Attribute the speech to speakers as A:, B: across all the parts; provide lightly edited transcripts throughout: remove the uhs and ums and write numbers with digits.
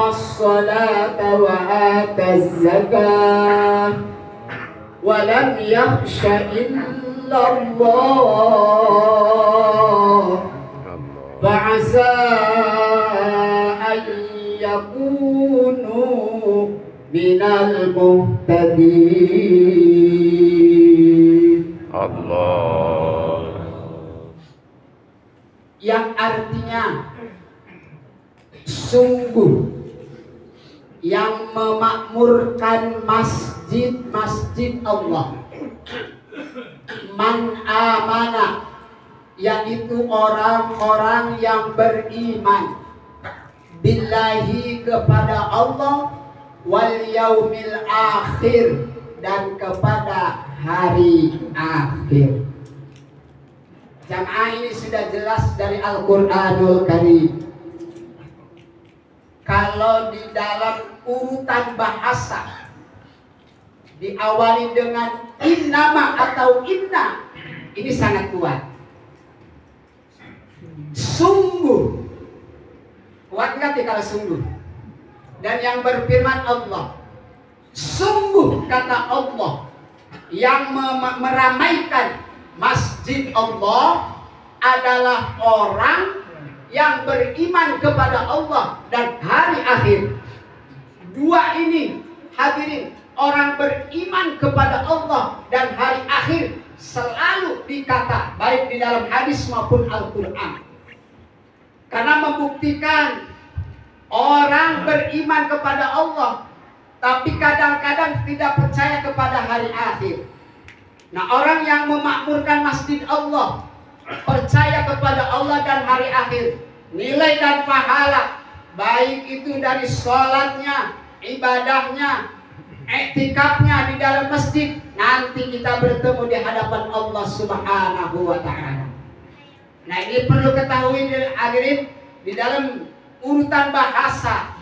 A: aqamas salata wa ataz zakah wa lam yakhsha illa Allah fa'asa an yakunu minal muhtadin.
B: Allah.
A: Yang artinya sungguh yang memakmurkan masjid-masjid Allah, man amana, yaitu orang-orang yang beriman billahi kepada Allah, wal yaumil akhir, dan kepada hari akhir. Jamaah, ini sudah jelas dari Al-Quranul Karim. Kalau di dalam urutan bahasa diawali dengan innama atau inna, ini sangat kuat. Sungguh, kuat nggak kalau sungguh? Dan yang berfirman Allah, sungguh kata Allah, yang meramaikan masjid Allah adalah orang yang beriman kepada Allah dan hari akhir. Dua ini hadirin, orang beriman kepada Allah dan hari akhir selalu dikata baik di dalam hadis maupun Al-Quran, karena membuktikan orang beriman kepada Allah tapi kadang-kadang tidak percaya kepada hari akhir. Nah, orang yang memakmurkan masjid Allah, percaya kepada Allah dan hari akhir, nilai dan pahala baik itu dari sholatnya, ibadahnya, iktikafnya di dalam masjid, nanti kita bertemu di hadapan Allah Subhanahu wa ta'ala. Nah, ini perlu ketahui hadirin, di dalam urutan bahasa,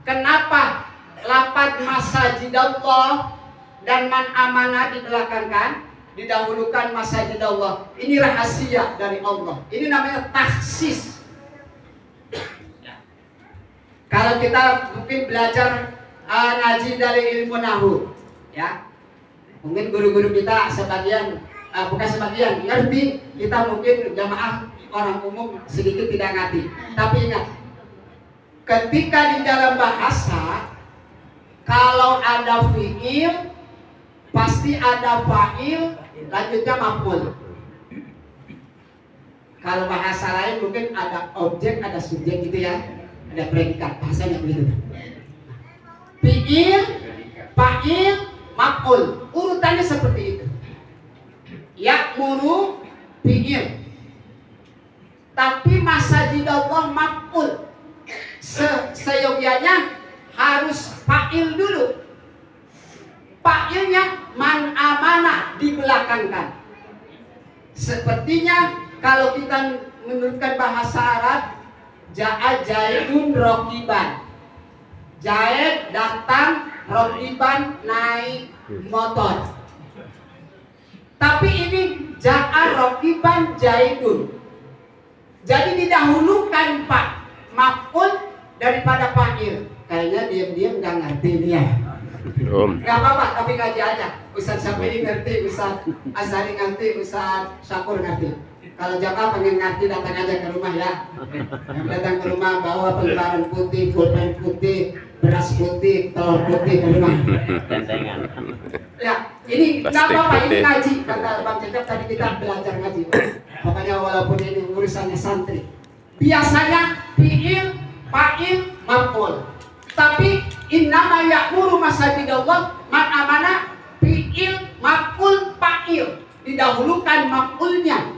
A: kenapa lafaz masajid Allah dan man amanah dibelakangkan, didahulukan masajid Allah? Ini rahasia dari Allah. Ini namanya takhsis. Kalau kita mungkin belajar ngaji dari ilmu nahu, ya, mungkin guru-guru kita sebagian, bukan sebagian, ngerti. Kita mungkin jamaah orang umum sedikit tidak ngerti. Tapi ingat, ketika di dalam bahasa, kalau ada fi'il pasti ada fa'il, lanjutnya maf'ul. Kalau bahasa lain mungkin ada objek, ada subjek gitu ya, ada predikat, bahasanya begitu. Fi'il, fa'il, maf'ul, urutannya seperti itu. Ya'muru, fi'il. Tapi masajid Allah maf'ul, seyogyanya harus fa'il dulu. Fa'ilnya man amanah dibelakangkan. Sepertinya kalau kita menurutkan bahasa Arab, ja'a jaidun rokiban, Jaid datang, rokiban naik motor. Tapi ini ja'a rokiban jaidun, jadi didahulukan pak maf'ul daripada fa'il. Kayaknya diam-diam nggak ngerti dia. Gak apa-apa, tapi kaji aja. Ustaz Syafi'i ngerti, Ustaz Azhari ngerti, Ustaz Syakur ngerti. Kalau jamaah pengen ngerti, datang aja ke rumah ya. Yang datang ke rumah bawa lembaran putih, pulpen putih, beras putih, telur putih ke rumah. Ya, ini nggak apa-apa, ini ngaji. Kata Bang Cecep tadi kita belajar ngaji. Makanya walaupun ini urusannya santri, biasanya fi'il, fa'il, maf'ul. Tapi innama ya'muru masajidallah man amana, fi'il, maf'ul, fa'il, didahulukan maf'ulnya.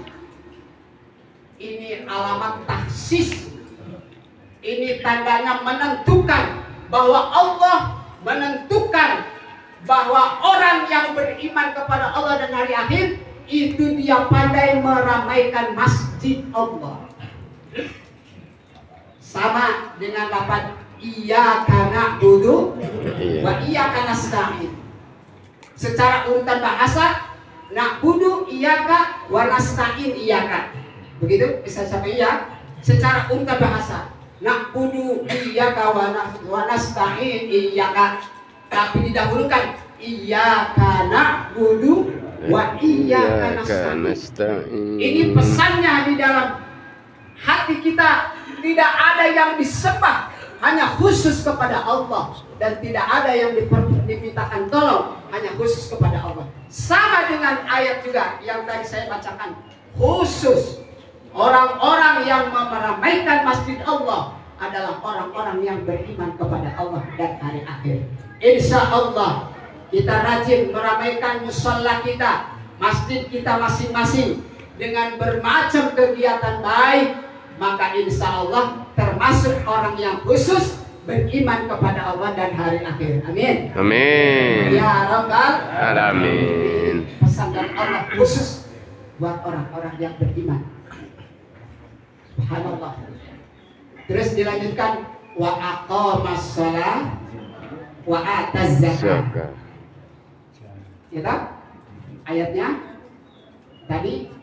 A: Ini alamat tahsis. Ini tandanya menentukan bahwa Allah menentukan bahwa orang yang beriman kepada Allah dan hari akhir itu dia pandai meramaikan masjid Allah. Sama dengan lafaz iyyaka na'budu wa iyyaka nasta'in. Secara urutan bahasa, na'budu iyyaka wa nasta'in iyyaka. Begitu bisa sampai ya. Secara urutan bahasa. na'budu iyyaka wa nasta'in iyyaka, tapi didahulukan iyyaka na'budu wa iyyaka nasta'in. Ini pesannya di dalam hati kita, tidak ada yang disembah, hanya khusus kepada Allah, dan tidak ada yang dimintakan tolong, hanya khusus kepada Allah. Sama dengan ayat juga yang tadi saya bacakan, khusus orang-orang yang meramaikan masjid Allah adalah orang-orang yang beriman kepada Allah dan hari akhir. Insya Allah kita rajin meramaikan musholla kita, masjid kita masing-masing dengan bermacam kegiatan baik, maka insya Allah termasuk orang yang khusus beriman kepada Allah dan hari akhir. Amin.
B: Amin.
A: Ya Rabbal
B: Alamin.
A: Pesan dari Allah khusus buat orang-orang yang beriman. Subhanallah. Terus dilanjutkan wa aqamas shalah wa ataz zakat. Ya tak? Ayatnya tadi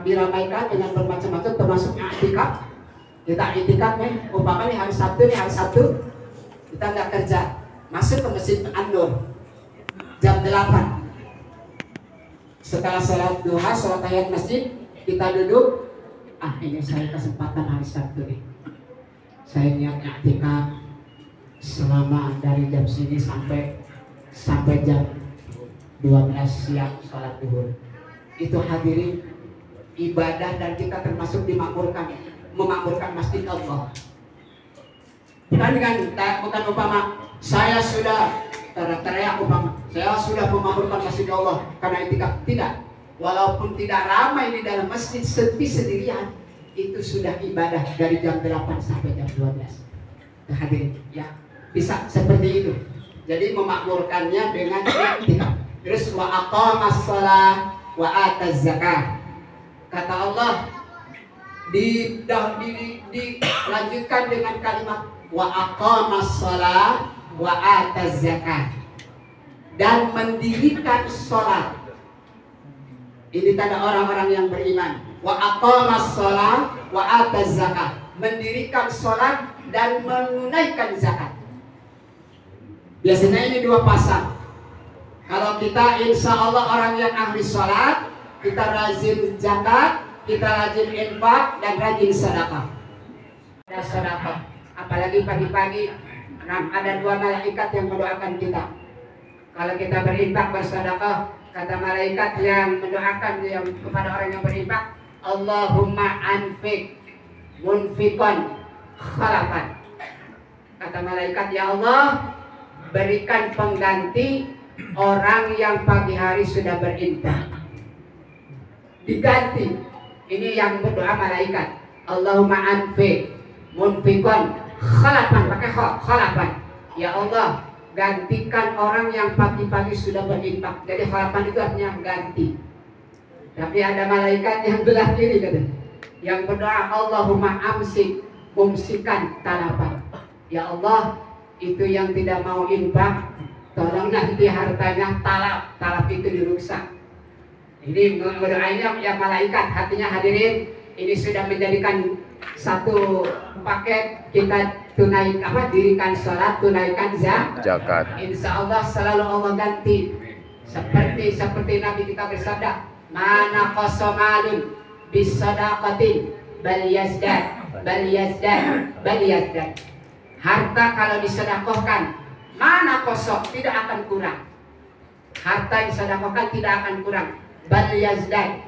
A: diramaikan dengan bermacam-macam termasuk i'tikaf. Kita i'tikaf nih, umpamanya hari Sabtu kita nggak kerja, masuk ke Masjid An-Nur jam 8. Setelah sholat duha, sholat tahiyat masjid, kita duduk. Ini saya kesempatan hari Sabtu nih, saya niat i'tikaf selama dari jam sini sampai jam 12 siang sholat duhur. Itu hadirin ibadah, dan kita termasuk memakmurkan masjid Allah. Bukan umpama saya sudah teriak umpama saya sudah memakmurkan masjid Allah karena i'tikaf. Tidak. Walaupun tidak ramai di dalam masjid, sepi sendirian, itu sudah ibadah dari jam 8 sampai jam 12. Hadirin, ya bisa seperti itu. Jadi memakmurkannya dengan i'tikaf. Terus wa aqamas shalah wa ataz zakat. Kata Allah dilanjutkan dengan kalimat wa aqamas shalah wa ataz zakat, dan mendirikan sholat. Ini tanda orang-orang yang beriman. Wa aqamas shalah wa ataz zakat, mendirikan sholat dan menunaikan zakat. Biasanya ini dua pasang. Kalau kita insya Allah orang yang ahli sholat, kita rajin zakat, kita rajin infak, dan rajin sedekah. Ada sedekah, apalagi pagi-pagi ada 2 malaikat yang mendoakan kita. Kalau kita berinfak bersedekah, kata malaikat yang mendoakan yang kepada orang yang berinfak, Allahumma anfik munfiqan khalafan. Kata malaikat, ya Allah, berikan pengganti orang yang pagi hari sudah berinfak. Diganti. Ini yang berdoa malaikat. Allahumma anfik munfiqan khalafan, pakai khalafan. Ya Allah, gantikan orang yang pagi-pagi sudah berinfak. Jadi khalafan itu artinya ganti. Tapi ada malaikat yang belah kiri katanya, yang berdoa Allahumma amsik mumsikan talafan. Ya Allah, itu yang tidak mau infak, tolong nanti hartanya talaf itu dirusak. Ini berdoanya yang malaikat. Hatinya hadirin, ini sudah menjadikan satu paket. Kita dirikan sholat, tunaikan zakat. Insya Allah selalu Allah ganti. Seperti Nabi kita bersabda, mana qasamalun bisadaqatin bal yazdad bal yazdad bal yazdad. Harta kalau disedekahkan, mana kosong, tidak akan kurang. Harta yang disedekahkan tidak akan kurang. Bal yazdad,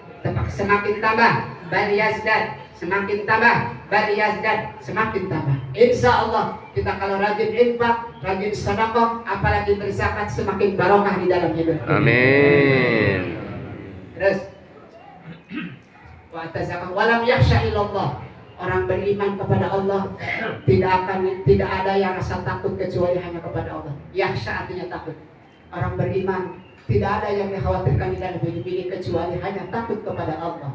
A: semakin tambah. Bal yazdad, semakin tambah. Bal yazdad, semakin tambah. Insya Allah kita kalau rajin infak, rajin sedekah, apalagi berzakat, semakin barokah di dalam hidup.
B: Amin.
A: Terus wa tazakkar walam yakhsha illallah. Orang beriman kepada Allah tidak ada yang rasa takut kecuali hanya kepada Allah. Yakhsha artinya takut. Orang beriman tidak ada yang dikhawatirkan di dalam hidup ini kecuali hanya takut kepada Allah.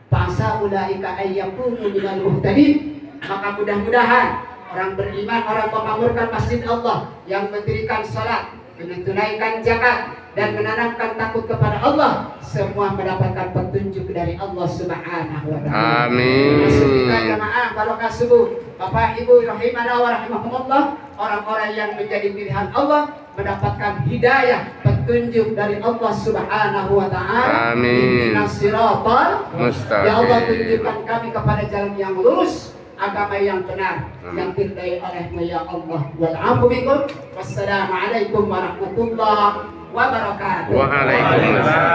A: Fasa ulaika ayyakunu minal muhtadin. Maka mudah-mudahan orang beriman, orang memakmurkan masjid Allah, yang mendirikan salat, menunaikan zakat, dan menanamkan takut kepada Allah, semua mendapatkan petunjuk dari Allah Subhanahu wa taala.
B: Amin.
A: Jamaah barokah subuh. Bapak Ibu rahimana wa rahimakumullah, orang-orang yang menjadi pilihan Allah mendapatkan hidayah, petunjuk dari Allah Subhanahu wa taala.
B: Amin.
A: Ihdinas siratal
B: Mustaqim.
A: Ya Allah, tunjukkan kami kepada jalan yang lurus, agama yang benar, yang diridai oleh-Mu ya Allah. Wal afu minkum. Wassalamualaikum warahmatullahi wabarakatuh.
B: Waalaikumsalam.